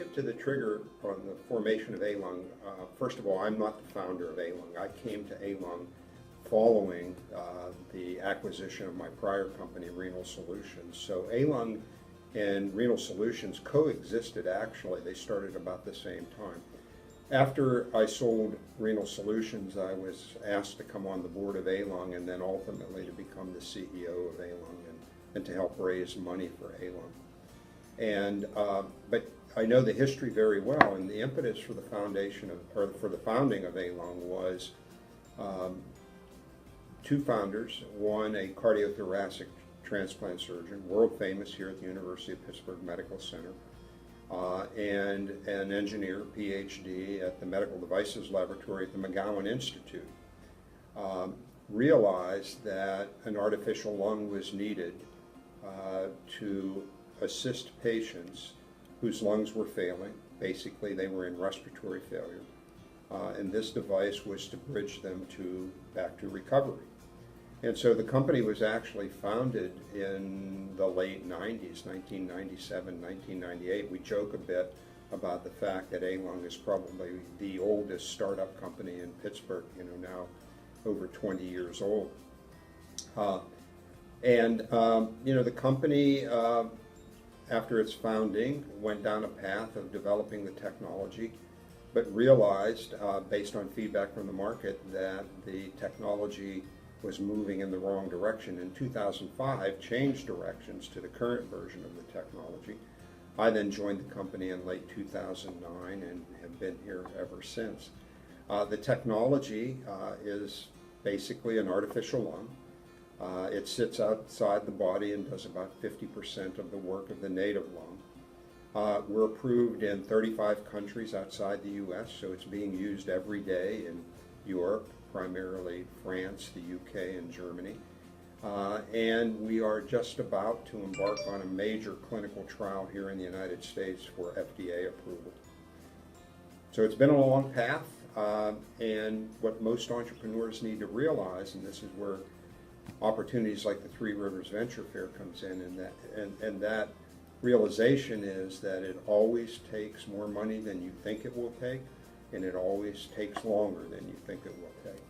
relative to the trigger on the formation of ALung, first of all, I'm not the founder of ALung. I came to ALung following the acquisition of my prior company, Renal Solutions. So ALung and Renal Solutions coexisted actually. They started about the same time. After I sold Renal Solutions, I was asked to come on the board of ALung and then ultimately to become the CEO of ALung and to help raise money for ALung. And but I know the history very well, and the impetus for the founding of ALung was two founders. One, a cardiothoracic transplant surgeon, world famous here at the University of Pittsburgh Medical Center, and an engineer, PhD, at the Medical Devices Laboratory at the McGowan Institute, realized that an artificial lung was needed to assist patients whose lungs were failing. Basically, they were in respiratory failure. And this device was to bridge them back to recovery. And so the company was actually founded in the late 90s, 1997, 1998. We joke a bit about the fact that ALung is probably the oldest startup company in Pittsburgh, now over 20 years old. The company, after its founding, went down a path of developing the technology, but realized, based on feedback from the market, that the technology was moving in the wrong direction. In 2005, changed directions to the current version of the technology. I then joined the company in late 2009 and have been here ever since. The technology is basically an artificial lung. It sits outside the body and does about 50% of the work of the native lung. We're approved in 35 countries outside the U.S., so it's being used every day in Europe, primarily France, the UK, and Germany. And we are just about to embark on a major clinical trial here in the United States for FDA approval. So it's been a long path, and what most entrepreneurs need to realize, and this is where opportunities like the Three Rivers Venture Fair comes in, and that realization is that it always takes more money than you think it will take, and it always takes longer than you think it will take.